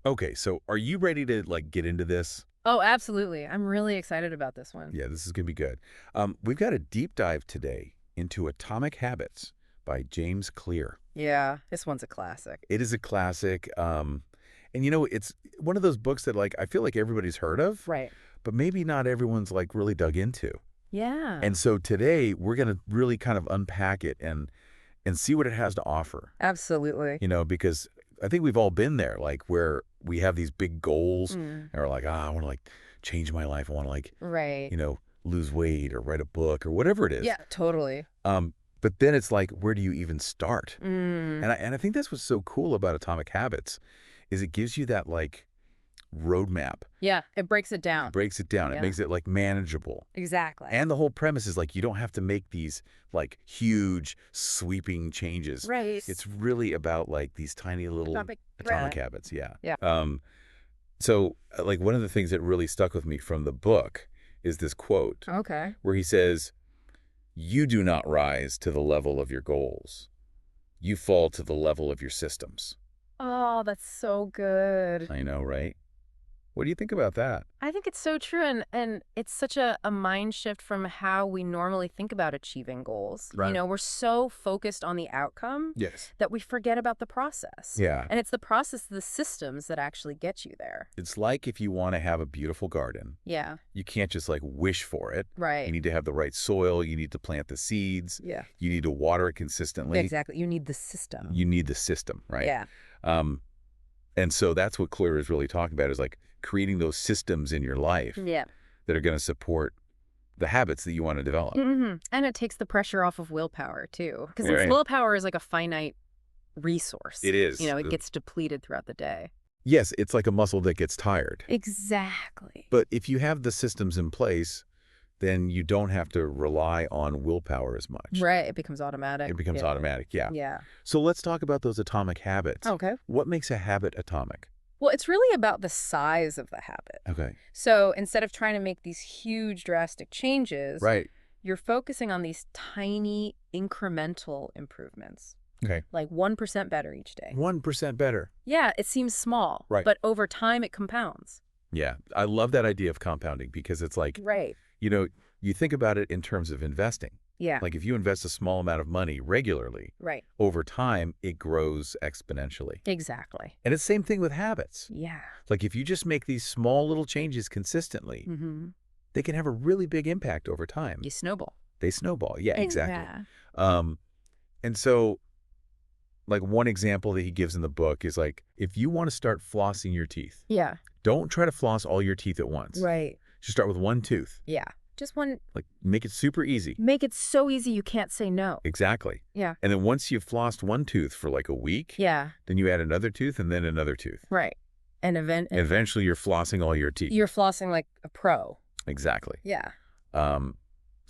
Okay, so are you ready to like get into this? Oh, absolutely. I'm really excited about this one. Yeah, this is gonna be good. We've got a deep dive today into Atomic Habits by James Clear. Yeah, this one's a classic. It is a classic, and it's one of those books that like I feel like everybody's heard of, Right. but maybe not everyone's like really dug into. Yeah, And so today we're gonna really kind of unpack it and see what it has to offer. absolutely. Because I think we've all been there, like where we have these big goals Mm, and we're like, I want to like change my life. I want to like, right. lose weight or write a book or whatever it is. Yeah, totally. Um, but then it's like, where do you even start? Mm, And I think that's what's so cool about Atomic Habits is it gives you that like roadmap, yeah, it breaks it down. breaks it down. It Yeah, makes it like manageable. exactly. And the whole premise is like, you don't have to make these like huge sweeping changes. Right. It's really about like these tiny little Topic. atomic habits. Yeah. Yeah. So like one of the things that really stuck with me from the book is this quote Okay. where he says, "You do not rise to the level of your goals. You fall to the level of your systems." Oh, that's so good. I know, right? What do you think about that? I think it's so true, and it's such a mind shift from how we normally think about achieving goals. Right. We're so focused on the outcome Yes. that we forget about the process. Yeah. And it's the process, the systems that actually get you there. It's like if you want to have a beautiful garden, Yeah, you can't just like wish for it. You right. need to have the right soil. You need to plant the seeds. Yeah, You need to water it consistently. exactly. You need the system. You need the system, right? Yeah, Um, and so that's what Clear is really talking about is like creating those systems in your life yeah. that are going to support the habits that you want to develop. And it takes the pressure off of willpower, too. Because Right. willpower is like a finite resource. It is. It gets depleted throughout the day. Yes, it's like a muscle that gets tired. Exactly. But if you have the systems in place, then you don't have to rely on willpower as much. Right. It becomes automatic. It becomes Yeah. automatic, yeah. Yeah. So let's talk about those atomic habits. Okay. What makes a habit atomic? Well, it's really about the size of the habit. Okay. So instead of trying to make these huge, drastic changes, Right. you're focusing on these tiny, incremental improvements, Okay. like 1% better each day. 1% better. Yeah, it seems small, Right. but over time it compounds. Yeah. I love that idea of compounding because it's like, Right. you think about it in terms of investing. Yeah. Like if you invest a small amount of money regularly, Right. over time, it grows exponentially. Exactly. And it's the same thing with habits. Yeah. Like if you just make these small little changes consistently, Mm-hmm. they can have a really big impact over time. You snowball. They snowball. Yeah, exactly. Yeah. And so like one example that he gives in the book is like, if you want to start flossing your teeth, Yeah. don't try to floss all your teeth at once. Right. Just start with one tooth. Yeah. Just one. Like make it super easy. Make it so easy you can't say no. Exactly. Yeah. And then once you've flossed one tooth for like a week, Yeah. then you add another tooth and then another tooth. Right. And Eventually you're flossing all your teeth. you're flossing like a pro. Exactly. Yeah.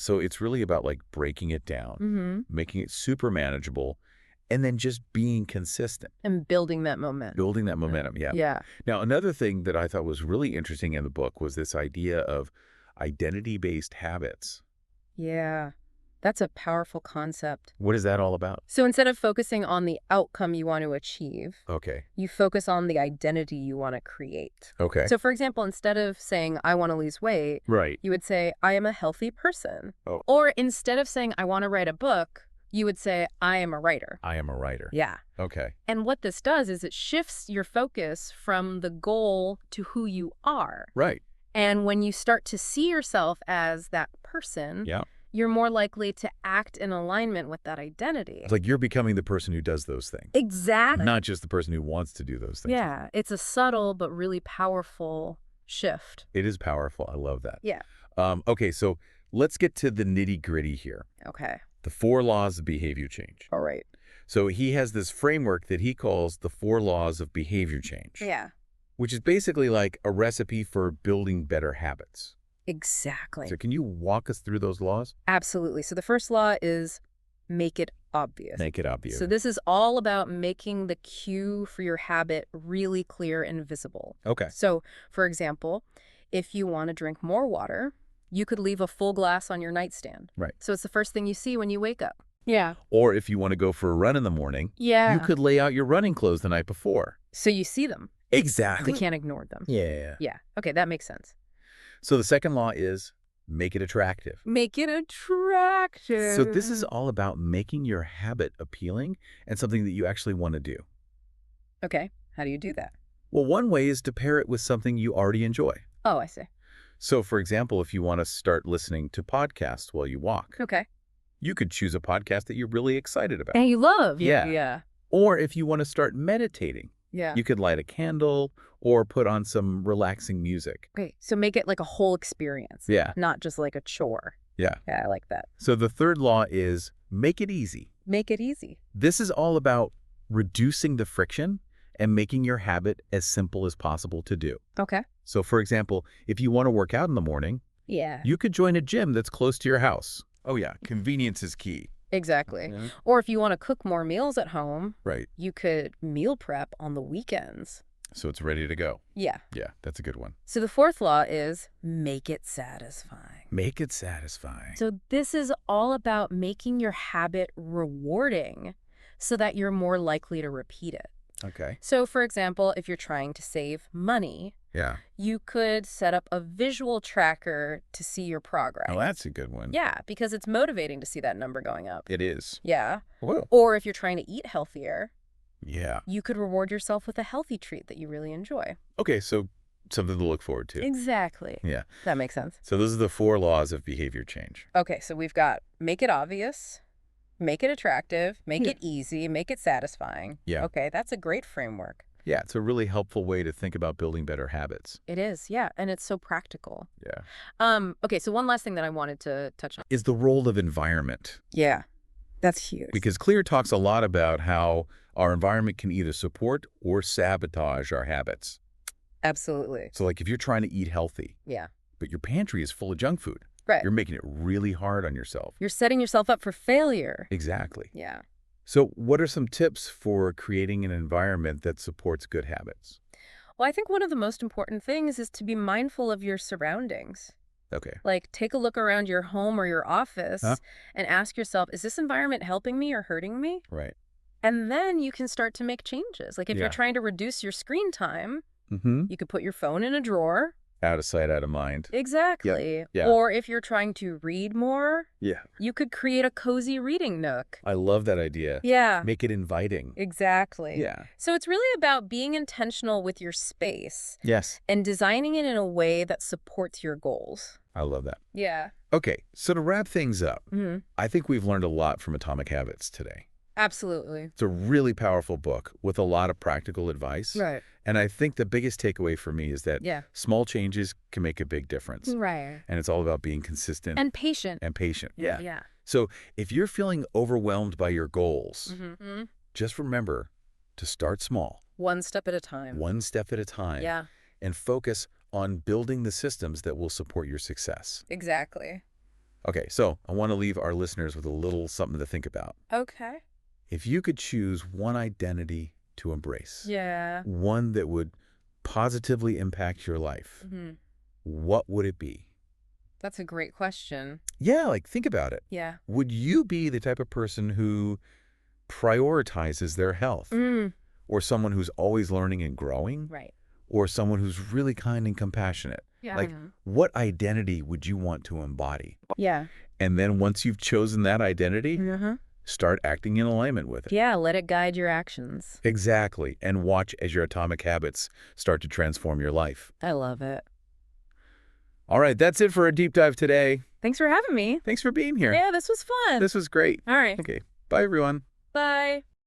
So it's really about like breaking it down, Mm-hmm. making it super manageable, and then just being consistent, And building that momentum. building that momentum. Yeah. Yeah. Now, another thing that I thought was really interesting in the book was this idea of identity-based habits. Yeah. That's a powerful concept. What is that all about? So instead of focusing on the outcome you want to achieve, Okay. you focus on the identity you want to create. Okay. So for example, instead of saying, I want to lose weight, Right. you would say, I am a healthy person. Oh. Or instead of saying, I want to write a book, you would say, I am a writer. I am a writer. Yeah. Okay. And what this does is it shifts your focus from the goal to who you are. Right. And when you start to see yourself as that person, Yeah. you're more likely to act in alignment with that identity. It's like you're becoming the person who does those things, Exactly. not just the person who wants to do those things. Yeah. It's a subtle but really powerful shift. It is powerful. I love that. Yeah. Okay, so let's get to the nitty-gritty here. Okay. The 4 laws of behavior change. All right. So he has this framework that he calls the 4 laws of behavior change, Yeah. which is basically like a recipe for building better habits. Exactly. So can you walk us through those laws? Absolutely. So the first law is make it obvious. Make it obvious. So this is all about making the cue for your habit really clear and visible. Okay. So, for example, if you want to drink more water, you could leave a full glass on your nightstand. Right. So it's the first thing you see when you wake up. Yeah. Or if you want to go for a run in the morning, Yeah. you could lay out your running clothes the night before. So you see them. Exactly. We can't ignore them. Yeah. Yeah. Okay, that makes sense. So the second law is make it attractive. Make it attractive. So this is all about making your habit appealing and something that you actually want to do. Okay, how do you do that? Well, one way is to pair it with something you already enjoy. Oh, I see. So, for example, if you want to start listening to podcasts while you walk, Okay. you could choose a podcast that you're really excited about. And you love. Yeah. Yeah. Or if you want to start meditating, Yeah. you could light a candle or put on some relaxing music. Okay, so make it like a whole experience. Yeah. Not just like a chore. Yeah. Yeah, I like that. So the third law is make it easy. Make it easy. This is all about reducing the friction and making your habit as simple as possible to do. Okay. So, for example, if you want to work out in the morning, Yeah. you could join a gym that's close to your house. Oh, yeah. Convenience is key. Exactly. Yeah. Or if you want to cook more meals at home, Right. you could meal prep on the weekends. So it's ready to go. Yeah. Yeah, that's a good one. So the fourth law is make it satisfying. Make it satisfying. So this is all about making your habit rewarding so that you're more likely to repeat it. Okay. So for example, if you're trying to save money, Yeah. you could set up a visual tracker to see your progress. Oh, that's a good one. Yeah, because it's motivating to see that number going up. It is. Yeah. Whoa. Or if you're trying to eat healthier, Yeah. you could reward yourself with a healthy treat that you really enjoy. Okay, so something to look forward to. Exactly. Yeah. That makes sense. So those are the 4 laws of behavior change. Okay, so we've got make it obvious, make it attractive, make Yeah. it easy, make it satisfying. Yeah. Okay, that's a great framework. Yeah, it's a really helpful way to think about building better habits. It is, yeah, and it's so practical. Yeah. Okay, so one last thing that I wanted to touch on. Is the role of environment. Yeah, that's huge. Because Clear talks a lot about how our environment can either support or sabotage our habits. Absolutely. So like if you're trying to eat healthy, Yeah. but your pantry is full of junk food, Right. you're making it really hard on yourself. You're setting yourself up for failure. Exactly. Yeah. So what are some tips for creating an environment that supports good habits? Well, I think one of the most important things is to be mindful of your surroundings. Okay. Like, take a look around your home or your office Huh? and ask yourself, is this environment helping me or hurting me? Right. And then you can start to make changes. Like, if Yeah. you're trying to reduce your screen time, Mm-hmm. you could put your phone in a drawer. Out of sight, out of mind. Exactly. Yeah. Or if you're trying to read more, Yeah. you could create a cozy reading nook. I love that idea. Yeah. Make it inviting. Exactly. Yeah. So it's really about being intentional with your space Yes. and designing it in a way that supports your goals. I love that. Yeah. Okay, so to wrap things up, Mm-hmm. I think we've learned a lot from Atomic Habits today. Absolutely. It's a really powerful book with a lot of practical advice. Right. And I think the biggest takeaway for me is that Yeah. small changes can make a big difference. Right. And it's all about being consistent And patient. and patient. Yeah. Yeah. So if you're feeling overwhelmed by your goals, Mm-hmm. just remember to start small, One step at a time. one step at a time, Yeah, and focus on building the systems that will support your success. exactly. Okay, so I want to leave our listeners with a little something to think about. Okay. If you could choose one identity to embrace, Yeah. one that would positively impact your life, Mm-hmm. what would it be? That's a great question. Yeah, like think about it. Yeah. Would you be the type of person who prioritizes their health, or someone who's always learning and growing, Right. or someone who's really kind and compassionate? Yeah. Like, what identity would you want to embody? Yeah. And then once you've chosen that identity, Mm-hmm. start acting in alignment with it. Yeah, let it guide your actions. Exactly. And watch as your atomic habits start to transform your life. I love it. All right, that's it for our deep dive today. Thanks for having me. Thanks for being here. Yeah, this was fun. This was great. All right. Okay. Bye, everyone. Bye.